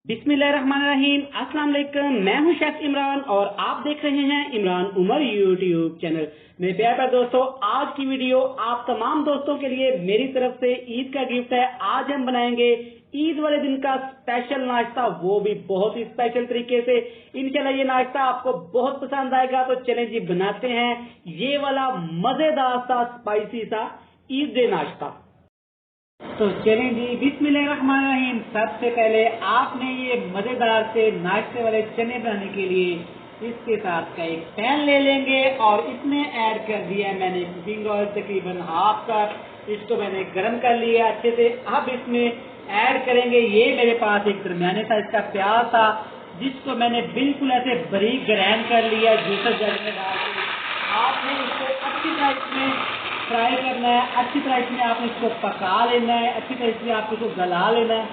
बिस्मिल्लाहिर्रहमानिर्रहीम। अस्सलाम वालेकुम। मैं हूं शेफ इमरान और आप देख रहे हैं इमरान उमर यूट्यूब चैनल। मेरे प्यारे दोस्तों, आज की वीडियो आप तमाम दोस्तों के लिए मेरी तरफ से ईद का गिफ्ट है। आज हम बनाएंगे ईद वाले दिन का स्पेशल नाश्ता, वो भी बहुत ही स्पेशल तरीके से। इंशाल्लाह ये नाश्ता आपको बहुत पसंद आएगा। तो चलें जी, बनाते हैं ये वाला मजेदार सा स्पाइसी सा ईद डे नाश्ता। तो चलें जी, बिस्मिल्लाहिर्रहमानिर्रहीम। सबसे पहले आपने ये मजेदार से नाश्ते वाले चने बनाने के लिए इसके साथ का एक पैन ले लेंगे और इसमें ऐड कर दिया मैंने कुकिंग ऑयल तकरीबन हाफ कप। इसको मैंने गर्म कर लिया अच्छे से। अब इसमें ऐड करेंगे, ये मेरे पास एक दरमियाने साइज का प्याज था जिसको मैंने बिल्कुल ऐसे बारीक ग्राइंड कर लिया जूसर जग में डाल के। आपने इसको अच्छी तरह इसमें फ्राई करना है, अच्छी तरह इसमें आपने इसको पका लेना है, अच्छी तरह इसमें आपको इसको गला लेना है।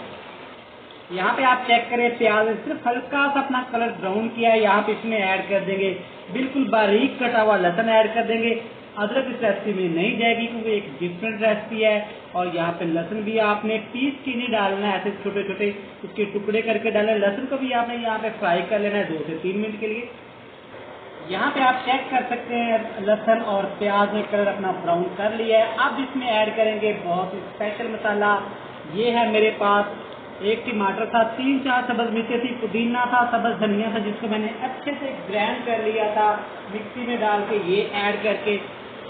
यहाँ पे आप चेक करें, प्याज ने सिर्फ हल्का सा अपना कलर ब्राउन किया है। यहाँ पे इसमें ऐड कर देंगे बिल्कुल बारीक कटा हुआ लहसुन ऐड कर देंगे। अदरक इस रेसिपी में नहीं जाएगी क्योंकि एक डिफरेंट रेसिपी है। और यहाँ पे लहसुन भी आपने पीस के नहीं डालना है, ऐसे छोटे छोटे इसके टुकड़े करके डालना है। लहसुन को भी आपने यहाँ पे फ्राई कर लेना है 2 से 3 मिनट के लिए। यहाँ पे आप चेक कर सकते हैं लहसुन और प्याज ने कलर अपना ब्राउन कर लिया है। अब इसमें ऐड करेंगे बहुत ही स्पेशल मसाला। ये है मेरे पास एक टमाटर था, 3-4 सब्ज मिर्चें थी, पुदीना था, सब्ज धनिया था जिसको मैंने अच्छे से ग्राइंड कर लिया था मिक्सी में डाल के। ये ऐड करके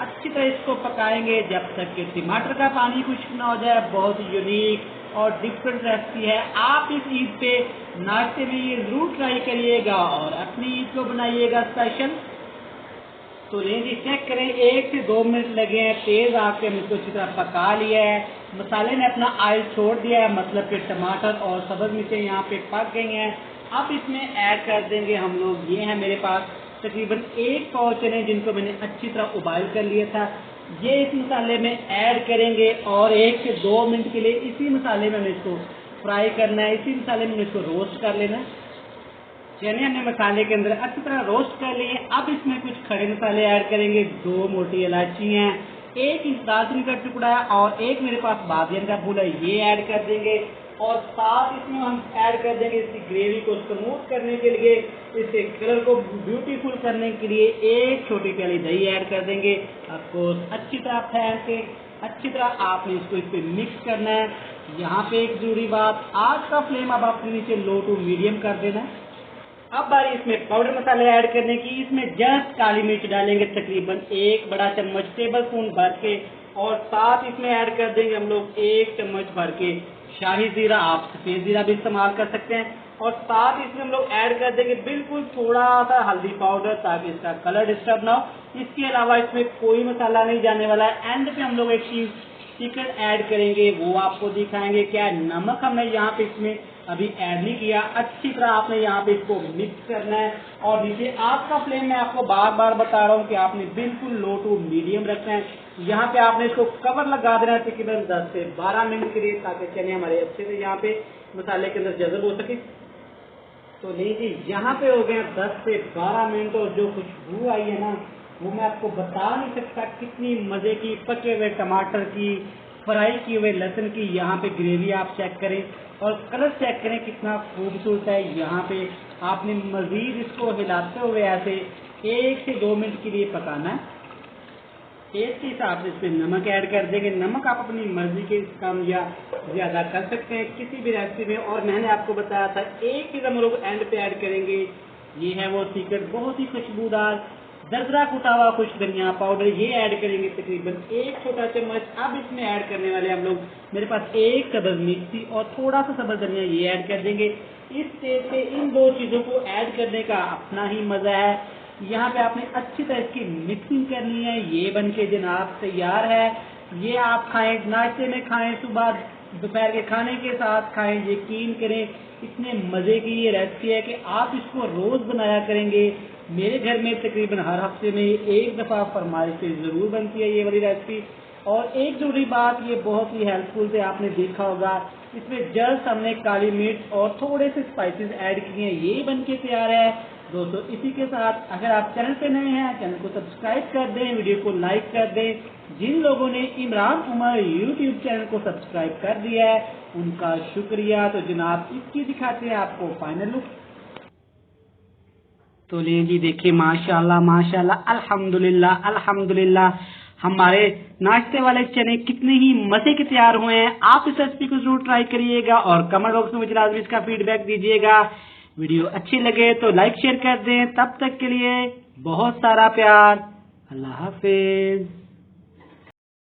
अच्छी तरह इसको पकाएंगे जब तक कि टमाटर का पानी खुश्क ना हो जाए। बहुत ही यूनिक और डिफरेंट रेसिपी है। आप इस ईद पे नाश्ते में ये जरूर ट्राई करिएगा और अपनी ईद को बनाइएगा स्पेशल। तो लेंगे चेक करें, 1 से 2 मिनट लगे हैं तेज आग पे। हमने अच्छी तरह पका लिया है, मसाले ने अपना ऑयल छोड़ दिया है, मतलब कि टमाटर और सब्ज मिर्चें यहाँ पे पक गई हैं। अब इसमें ऐड कर देंगे हम लोग, ये है मेरे पास तकरीबन 1 पाव चने जिनको मैंने अच्छी तरह उबाल कर लिया था। ये इस मसाले में ऐड करेंगे और 1 से 2 मिनट के लिए इसी मसाले में हमें इसको फ्राई करना है, इसी मसाले में इसको रोस्ट कर लेना है। चने हमने मसाले के अंदर अच्छी तरह रोस्ट कर लिए। अब इसमें कुछ खड़े मसाले ऐड करेंगे। 2 मोटी इलायची हैं, 1 इंच दालचीनी का टुकड़ा है और 1 मेरे पास बादियन का फूल है, ये ऐड कर देंगे। और साथ इसमें हम ऐड कर देंगे इसकी ग्रेवी को स्मूथ करने के लिए, इसके कलर को ब्यूटीफुल करने के लिए 1 छोटी प्याली दही ऐड कर देंगे। आपको अच्छी तरह फैल के अच्छी तरह आपने इसको इस पे मिक्स करना है। यहाँ पे एक जरूरी बात, आग का फ्लेम अब आपके नीचे लो टू मीडियम कर देना है। अब बारी इसमें पाउडर मसाले ऐड करने की। इसमें जस्ट काली मिर्च डालेंगे तकरीबन 1 बड़ा चम्मच टेबल स्पून भर के। और साथ इसमें ऐड कर देंगे हम लोग 1 चम्मच भर के शाही जीरा, आप सफेद जीरा भी इस्तेमाल कर सकते हैं। और साथ इसमें हम लोग ऐड कर देंगे बिल्कुल थोड़ा सा हल्दी पाउडर ताकि इसका कलर डिस्टर्ब ना हो। इसके अलावा इसमें कोई मसाला नहीं जाने वाला है। एंड पे हम लोग एक चीज चिकन ऐड करेंगे, वो आपको दिखाएंगे क्या। नमक हमने यहाँ पे इसमें अभी ऐड नहीं किया। अच्छी तरह आपने यहाँ पे इसको मिक्स करना है। और नीचे आग का फ्लेम मैं आपको बार बार बता रहा हूँ कि आपने बिल्कुल लो टू मीडियम रखना है। यहाँ पे आपने इसको कवर लगा देना है तकरीबन 10 से 12 मिनट के लिए ताकि चने हमारे अच्छे से यहाँ पे मसाले के अंदर जज़ब हो सके। तो नहीं जी, यहाँ पे हो गए 10 से 12 मिनट और जो खुशबू आई है ना, वो मैं आपको बता नहीं सकता कितनी मजे की। पके हुए टमाटर की, फ्राई किए हुए लहसुन की, यहाँ पे ग्रेवी आप चेक करें और कलर चेक करें कितना खूबसूरत है। यहाँ पे आपने मजीद इसको हिलाते हुए ऐसे 1 से 2 मिनट के लिए पकाना है। टेस्ट के हिसाब से इसमें नमक ऐड कर देंगे। नमक आप अपनी मर्जी के कम या ज्यादा कर सकते हैं किसी भी रेसिपी में। और मैंने आपको बताया था एक चीज हम लोग एंड पे ऐड करेंगे, ये है वो सीक्रेट, बहुत ही खुशबूदार दरदरा कुटा हुआ खुश धनिया पाउडर, ये ऐड करेंगे तकरीबन 1 छोटा चम्मच। अब इसमें ऐड करने वाले हम लोग, मेरे पास 1 सब्ज मिर्च थी और थोड़ा सा सब्ज धनिया, ये ऐड कर देंगे। इस स्टेज पे इन 2 चीजों को ऐड करने का अपना ही मजा है। यहाँ पे आपने अच्छी तरह इसकी मिक्सिंग करनी है। ये बनके जनाब तैयार है। ये आप खाएं, नाश्ते में खाएं, सुबह दोपहर के खाने के साथ खाएं। यकीन करें इतने मजे की ये रेसिपी है कि आप इसको रोज बनाया करेंगे। मेरे घर में तकरीबन हर हफ्ते में 1 दफा फरमाइश से जरूर बनती है ये वाली रेसिपी। और एक जरूरी बात, ये बहुत ही हेल्पफुल थे, आपने देखा होगा इसमें जस्ट हमने काली मिर्च और थोड़े से स्पाइसेस ऐड किए हैं। ये बनके तैयार है। दोस्तों इसी के साथ अगर आप चैनल पे नए हैं, चैनल को सब्सक्राइब कर दें, वीडियो को लाइक कर दें। जिन लोगों ने इमरान उमर यूट्यूब चैनल को सब्सक्राइब कर दिया है उनका शुक्रिया। तो जनाब इसकी दिखाते हैं आपको फाइनल लुक। तो ले जी देखिए, माशाल्लाह माशाल्लाह, अल्हम्दुलिल्लाह अल्हम्दुलिल्लाह, हमारे नाश्ते वाले चने कितने ही मजे के तैयार हुए हैं। आप इस रेसिपी को जरूर ट्राई करिएगा और कमेंट बॉक्स में मुझे लाजमी इसका फीडबैक दीजिएगा। वीडियो अच्छी लगे तो लाइक शेयर कर दें। तब तक के लिए बहुत सारा प्यार। अल्लाह हाफिज।